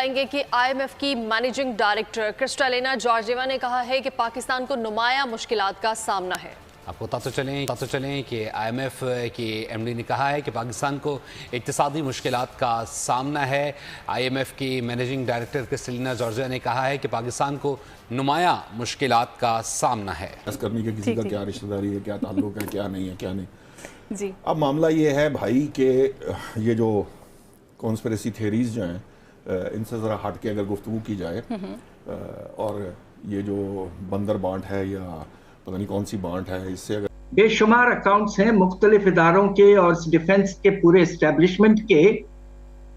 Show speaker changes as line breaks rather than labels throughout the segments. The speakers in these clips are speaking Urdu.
بتائیں گے کہ آئی ایم ایف کی مینیجنگ ڈائریکٹر کرسٹالینا جارجیوا نے کہا ہے کہ پاکستان کو نمایاں مشکلات کا سامنا ہے۔
آپ کو بتا تو چلیں کہ آئی ایم ایف کی ایم ڈی نے کہا ہے کہ پاکستان کو اقتصادی مشکلات کا سامنا ہے۔ آئی ایم ایف کی مینیجنگ ڈائریکٹر کرسٹالینا جارجیوا نے کہا ہے کہ پاکستان کو نمایاں مشکلات کا سامنا ہے۔
کرنے کے کسی کا کیا رشتہ داری ہے، کیا تعلق ہے، کیا نہیں ہے، کیا نہیں۔
جی
اب معاملہ یہ ہے بھائی کہ یہ جو کانسپریسی تھیریز جو ہیں ان سے ذرا ہٹ کے اگر گفتگو کی جائے، اور یہ جو بندر بانٹ ہے یا پتہ نہیں کون سی بانٹ ہے، اس سے اگر
بے شمار اکاؤنٹس ہیں مختلف اداروں کے اور ڈیفنس کے پورے اسٹیبلشمنٹ کے،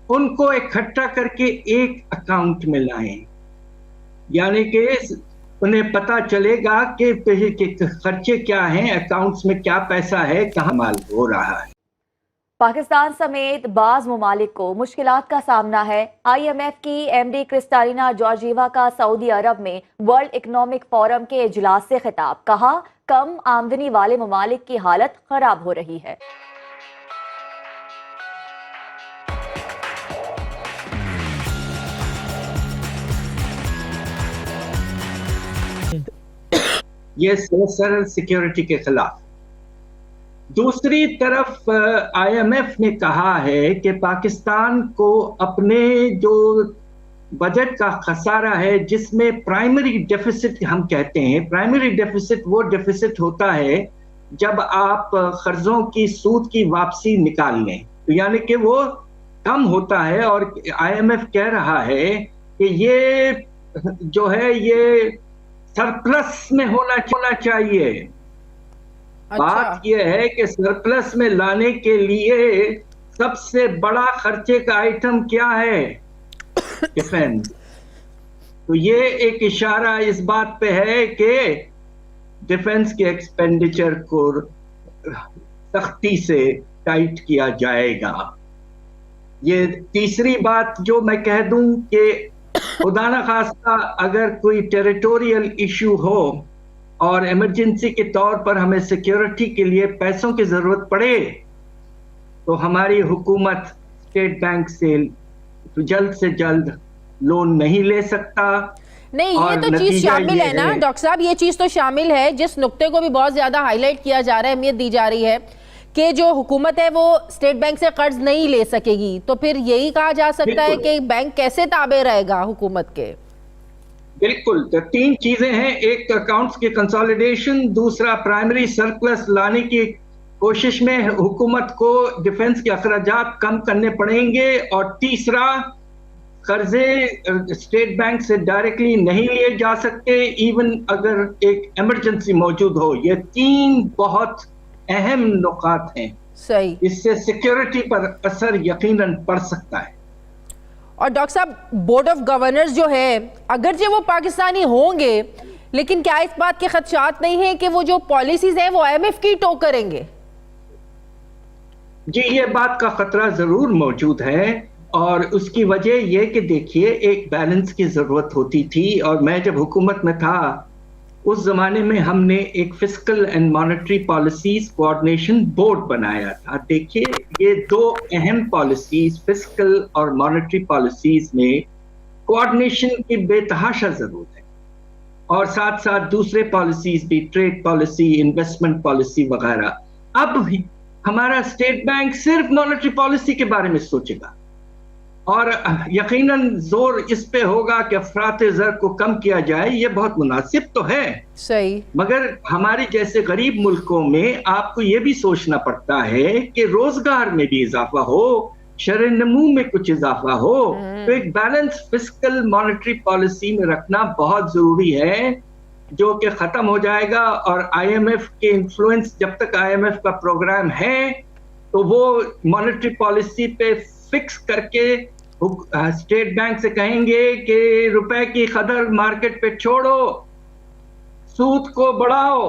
ان کو اکٹھا کر کے ایک اکاؤنٹ میں لائیں، یعنی کہ انہیں پتا چلے گا کہ خرچے کیا ہیں، اکاؤنٹس میں کیا پیسہ ہے، کہاں مال ہو رہا ہے۔
پاکستان سمیت بعض ممالک کو مشکلات کا سامنا ہے۔ آئی ایم ایف کی ایم ڈی کرسٹالینا جارجیوا کا سعودی عرب میں ورلڈ اکنامک فورم کے اجلاس سے خطاب، کہا کم آمدنی والے ممالک کی حالت خراب ہو رہی ہے۔
یہ سیکورٹی سیکیورٹی کے خلاف۔ دوسری طرف آئی ایم ایف نے کہا ہے کہ پاکستان کو اپنے جو بجٹ کا خسارہ ہے، جس میں پرائمری ڈیفیسٹ ہم کہتے ہیں، پرائمری ڈیفیسٹ وہ ڈیفیسٹ ہوتا ہے جب آپ قرضوں کی سود کی واپسی نکال لیں، یعنی کہ وہ کم ہوتا ہے، اور آئی ایم ایف کہہ رہا ہے کہ یہ جو ہے یہ سرپلس میں ہونا چاہیے۔ بات یہ ہے کہ سرپلس میں لانے کے لیے سب سے بڑا خرچے کا آئٹم کیا ہے؟ ڈیفنس۔ تو یہ ایک اشارہ اس بات پہ ہے کہ ڈیفنس کے ایکسپینڈیچر کو سختی سے ٹائٹ کیا جائے گا۔ یہ تیسری بات جو میں کہہ دوں کہ خدا نخواستہ اگر کوئی ٹیریٹوریل ایشو ہو اور ایمرجنسی کے طور پر ہمیں سیکیورٹی کے لیے پیسوں کی ضرورت پڑے، تو ہماری حکومت اسٹیٹ بینک سے جلد لون نہیں لے سکتا۔
نہیں، یہ تو چیز شامل ہے نا ڈاکٹر صاحب، یہ چیز تو شامل ہے جس نقطے کو بھی بہت زیادہ ہائی لائٹ کیا جا رہا ہے، اہمیت دی جا رہی ہے کہ جو حکومت ہے وہ اسٹیٹ بینک سے قرض نہیں لے سکے گی، تو پھر یہی کہا جا سکتا ہے کہ بینک کیسے تابع رہے گا حکومت کے؟
بالکل، تو تین چیزیں ہیں، ایک اکاؤنٹس کی کنسالیڈیشن، دوسرا پرائمری سرپلس لانے کی کوشش میں حکومت کو ڈیفنس کے اخراجات کم کرنے پڑیں گے، اور تیسرا قرضے اسٹیٹ بینک سے ڈائریکٹلی نہیں لیے جا سکتے ایون اگر ایک ایمرجنسی موجود ہو۔ یہ تین بہت اہم نکات ہیں،
صحیح،
اس سے سیکیورٹی پر اثر یقیناً پڑ سکتا ہے۔
اور ڈاکٹر صاحب، بورڈ آف گورنرز جو ہے اگرچہ وہ پاکستانی ہوں گے، لیکن کیا اس بات کے خدشات نہیں ہیں کہ وہ جو پالیسیز ہیں وہ آئی ایم ایف کی ٹو کریں گے؟
جی، یہ بات کا خطرہ ضرور موجود ہے، اور اس کی وجہ یہ کہ دیکھیے ایک بیلنس کی ضرورت ہوتی تھی، اور میں جب حکومت میں تھا اس زمانے میں ہم نے ایک fiscal and monetary policies coordination board بنایا تھا۔ دیکھیے یہ دو اہم پالیسیز، فسکل اور مانیٹری پالیسیز میں کوآرڈینیشن کی بے تحاشا ضرورت ہے، اور ساتھ ساتھ دوسرے پالیسیز بھی، ٹریڈ پالیسی، انویسٹمنٹ پالیسی وغیرہ۔ اب ہمارا اسٹیٹ بینک صرف مانیٹری پالیسی کے بارے میں سوچے گا، اور یقیناً زور اس پہ ہوگا کہ افراط زر کو کم کیا جائے۔ یہ بہت مناسب تو ہے،
صحیح،
مگر ہمارے جیسے غریب ملکوں میں آپ کو یہ بھی سوچنا پڑتا ہے کہ روزگار میں بھی اضافہ ہو، شرح نمو میں کچھ اضافہ ہو، تو ایک بیلنس فسکل مانیٹری پالیسی میں رکھنا بہت ضروری ہے، جو کہ ختم ہو جائے گا۔ اور آئی ایم ایف کے انفلوئنس، جب تک آئی ایم ایف کا پروگرام ہے تو وہ مانیٹری پالیسی پہ فکس کر کے اسٹیٹ بینک سے کہیں گے کہ روپے کی قدر مارکیٹ پہ چھوڑو، سود کو بڑھاؤ،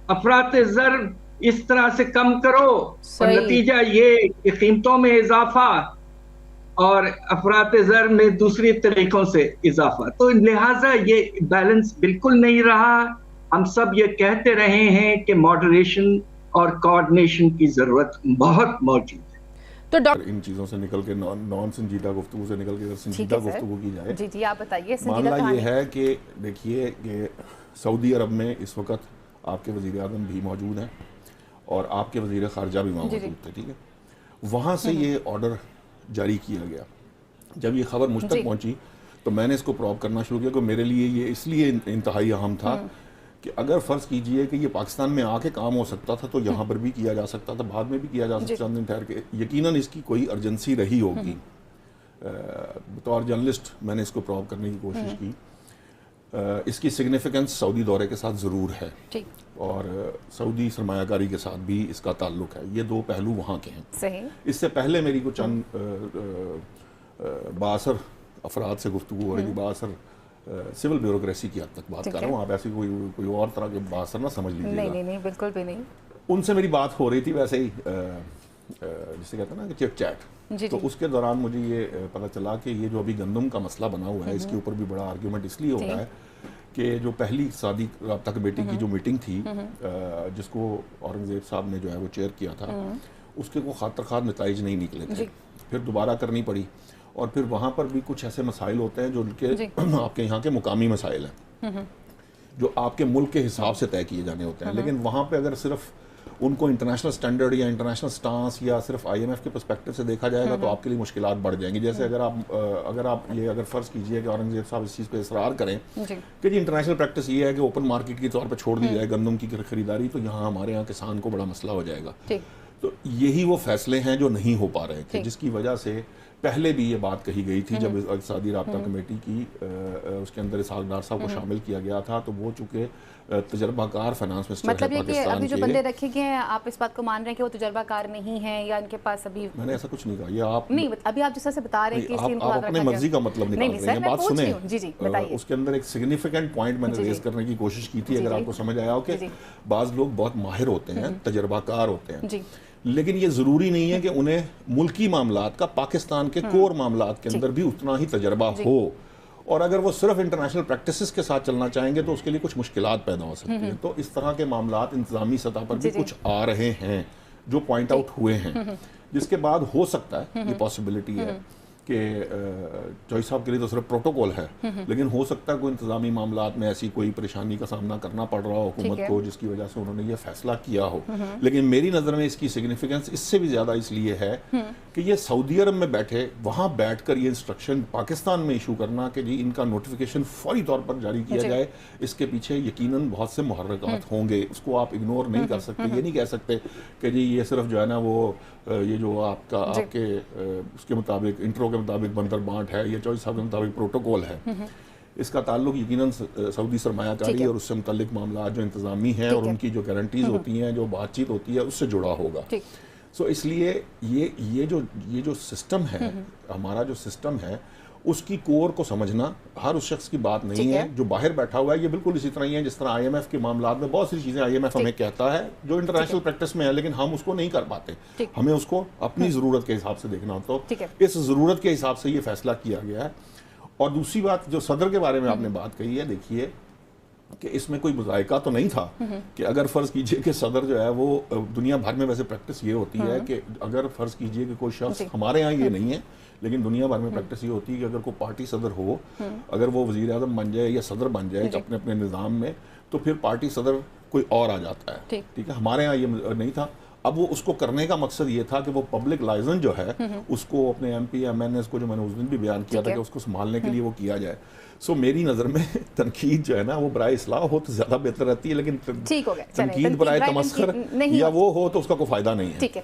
افراط زر اس طرح سے کم کرو، اور نتیجہ یہ کہ قیمتوں میں اضافہ اور افراط زر میں دوسری طریقوں سے اضافہ۔ تو لہٰذا یہ بیلنس بالکل نہیں رہا۔ ہم سب یہ کہتے رہے ہیں کہ ماڈریشن اور کوآرڈینیشن کی ضرورت بہت موجود ہے۔
تو
ان چیزوں سے نکل کے نان سنجیدہ گفتگو سے نکل کے اگر سنجیدہ گفتگو کی جائے،
جی جی آپ بتائیے.
معاملہ یہ ہے کہ دیکھیے کہ سعودی عرب میں اس وقت آپ کے وزیر اعظم بھی موجود ہیں اور آپ کے وزیر خارجہ بھی وہاں موجود تھے، ٹھیک ہے. وہاں سے یہ آرڈر جاری کیا گیا. جب یہ خبر مجھ تک پہنچی تو میں نے اس کو پروب کرنا شروع کیا کہ میرے لیے یہ اس لیے انتہائی اہم تھا کہ اگر فرض کیجئے کہ یہ پاکستان میں آ کے کام ہو سکتا تھا تو یہاں پر بھی کیا جا سکتا تھا، بعد میں بھی کیا جا سکتا چند دن ٹھہر کے. یقیناً اس کی کوئی ارجنسی رہی ہوگی. بطور جرنلسٹ میں نے اس کو پروب کرنے کی کوشش کی. اس کی سگنیفیکنس سعودی دورے کے ساتھ ضرور ہے اور سعودی سرمایہ کاری کے ساتھ بھی اس کا تعلق ہے. یہ دو پہلو وہاں کے ہیں.
صحیح.
اس سے پہلے میری کو چند بااثر افراد سے گفتگو ہو رہی تھی. بااثر سول بیوروکریسی کی حد تک بات کر رہا ہوں، آپ ایسی کوئی اور طرح کے بااثر نہ سمجھ لیجیے گا.
نہیں بالکل بھی نہیں.
ان سے میری بات ہو رہی تھی ویسے ہی جسے کہتے ہیں نا کہ چٹ چیٹ. تو اس کے دوران مجھے یہ پتہ چلا کہ یہ جو ابھی گندم کا مسئلہ بنا ہوا ہے اس کے اوپر بھی بڑا آرگیومنٹ اس لیے ہو رہا ہے کہ جو پہلی اقتصادی رابطہ کمیٹی کی جو میٹنگ تھی جس کو اورنگزیب صاحب نے جو ہے وہ چیئر کیا تھا، اس کے کو خاطر خواہ نتائج نہیں نکلے تھے. پھر دوبارہ کرنی پڑی اور پھر وہاں پر بھی کچھ ایسے مسائل ہوتے ہیں جو ان کے آپ کے یہاں کے مقامی مسائل ہیں جو آپ کے ملک کے حساب سے طے کیے جانے ہوتے ہیں. لیکن وہاں پہ اگر صرف ان کو انٹرنیشنل سٹینڈرڈ یا انٹرنیشنل سٹانس یا صرف آئی ایم ایف کے پرسپیکٹو سے دیکھا جائے گا تو آپ کے لیے مشکلات بڑھ جائیں گی. جیسے اگر آپ یہ فرض کیجئے کہ اورنگزیب صاحب اس چیز پہ اصرار کریں کہ جی انٹرنیشنل پریکٹس یہ ہے کہ اوپن مارکیٹ کے طور پہ چھوڑ دی جائے گندم کی خریداری، تو یہاں ہمارے یہاں کسان کو بڑا مسئلہ ہو جائے گا. تو یہی وہ فیصلے ہیں جو نہیں ہو پا رہے تھے، جس کی وجہ سے پہلے بھی یہ بات کہی گئی تھی جب اقتصادی رابطہ کمیٹی کی اس کے اندر اسحاق ڈار صاحب کو شامل کیا گیا تھا تو وہ چونکہ تجربہ کار فائنانس منسٹر
مطلب یہ کہ ابھی جو بندے رکھے گئے ہیں آپ اس بات کو مان رہے ہیں کہ وہ تجربہ کار نہیں ہیں یا ان کے پاس ابھی؟
میں نے ایسا کچھ نہیں کہا. یہ آپ
نہیں، ابھی آپ جس طرح سے بتا رہے ہیں کہ
آپ اپنے مرضی کا مطلب نکال رہے ہیں. بات سنیں.
جی بتائیے.
اس کے اندر ایک سگنیفیکنٹ پوائنٹ میں نے ریز کرنے کی کوشش کی تھی. اگر آپ کو سمجھ آیا ہو کہ بعض لوگ بہت ماہر ہوتے ہیں، تجربہ کار ہوتے ہیں، لیکن یہ ضروری نہیں ہے کہ انہیں ملکی معاملات کا پاکستان کے کور معاملات کے اندر بھی اتنا ہی تجربہ ہو. اور اگر وہ صرف انٹرنیشنل پریکٹسز کے ساتھ چلنا چاہیں گے تو اس کے لیے کچھ مشکلات پیدا ہو سکتی ہیں. تو اس طرح کے معاملات انتظامی سطح پر بھی کچھ آ رہے ہیں جو پوائنٹ آؤٹ ہوئے ہیں، جس کے بعد ہو سکتا ہے یہ پاسبلٹی ہے کہ چوہی صاحب کے لیے تو صرف پروٹوکول ہے، لیکن ہو سکتا ہے کوئی انتظامی معاملات میں ایسی کوئی پریشانی کا سامنا کرنا پڑ رہا ہو حکومت کو جس کی وجہ سے انہوں نے یہ فیصلہ کیا ہو. لیکن میری نظر میں اس کی سگنیفیکنس اس سے بھی زیادہ اس لیے ہے کہ یہ سعودی عرب میں بیٹھے وہاں بیٹھ کر یہ انسٹرکشن پاکستان میں ایشو کرنا کہ جی ان کا نوٹیفیکیشن فوری طور پر جاری کیا جائے، اس کے پیچھے یقیناً بہت سے محرکات ہوں گے. اس کو آپ اگنور نہیں کر سکتے. یہ نہیں کہہ سکتے کہ جی یہ صرف جو ہے نا وہ یہ جو آپ کے اس کے مطابق انٹرو کے مطابق بندر بانٹ ہے یا چوہی صاحب کے مطابق پروٹوکول ہے. اس کا تعلق یقیناً سعودی سرمایہ کاری اور اس سے متعلق معاملات جو انتظامی ہیں اور ان کی جو گارنٹیز ہوتی ہیں، جو بات چیت ہوتی ہے، اس سے جڑا ہوگا. سو اس لیے یہ جو سسٹم ہے، ہمارا جو سسٹم ہے، اس کی کور کو سمجھنا ہر اس شخص کی بات نہیں ہے جو باہر بیٹھا ہوا ہے. یہ بالکل اسی طرح ہی ہے جس طرح آئی ایم ایف کے معاملات میں بہت سی چیزیں آئی ایم ایف ہمیں کہتا ہے جو انٹرنیشنل پریکٹس میں ہے، لیکن ہم اس کو نہیں کر پاتے. ہمیں اس کو اپنی ضرورت کے حساب سے دیکھنا ہوتا ہے. اس ضرورت کے حساب سے یہ فیصلہ کیا گیا ہے. اور دوسری بات جو صدر کے بارے میں آپ نے بات کہی ہے، دیکھیے کہ اس میں کوئی مذائقہ تو نہیں تھا کہ اگر فرض کیجئے کہ صدر جو ہے وہ دنیا بھر میں ویسے پریکٹس یہ ہوتی ہے کہ اگر فرض کیجئے کہ کوئی شخص، ہمارے ہاں یہ نہیں ہے لیکن دنیا بھر میں پریکٹس یہ ہوتی ہے کہ اگر کوئی پارٹی صدر ہو، اگر وہ وزیر اعظم بن جائے یا صدر بن جائے اپنے اپنے نظام میں، تو پھر پارٹی صدر کوئی اور آ جاتا ہے. ٹھیک ہے، ہمارے ہاں یہ نہیں تھا. اب وہ اس کو کرنے کا مقصد یہ تھا کہ وہ پبلک لائزن جو ہے اس کو اپنے M P M N S کو، جو میں نے اس دن بھی بیان کیا تھا کہ اس کو سنبھالنے کے لیے وہ کیا جائے. سو میری نظر میں تنقید جو ہے نا وہ برائے اصلاح ہو تو زیادہ بہتر رہتی ہے، لیکن تنقید برائے تمسخر یا وہ ہو تو اس کا کوئی فائدہ نہیں ہے.